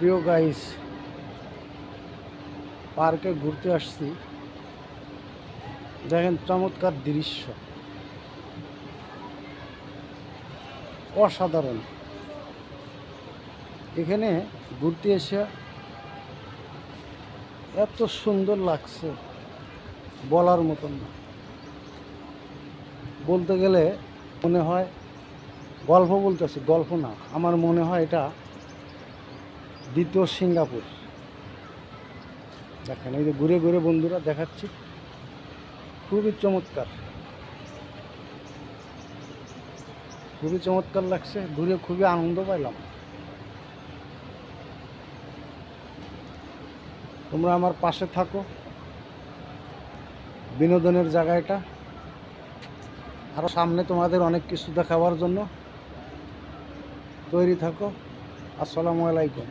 প্রিয় গাইস, পার্কে ঘুরতে আসছি। দেখেন চমৎকার দৃশ্য, অসাধারণ। এখানে ঘুরতে এসে এত সুন্দর লাগছে, বলার মতন না। বলতে গেলে মনে হয় গল্প বলতেছি, গল্প না, আমার মনে হয় এটা দ্বিতীয় সিঙ্গাপুর। দেখেন এই যে ঘুরে ঘুরে বন্ধুরা দেখাচ্ছি, খুবই চমৎকার, খুবই চমৎকার লাগছে। ঘুরে খুবই আনন্দ পাইলাম। তোমরা আমার পাশে থাকো, বিনোদনের জায়গাটা আরও সামনে তোমাদের অনেক কিছু দেখাবার জন্য তৈরি থাকো। আসসালামু আলাইকুম।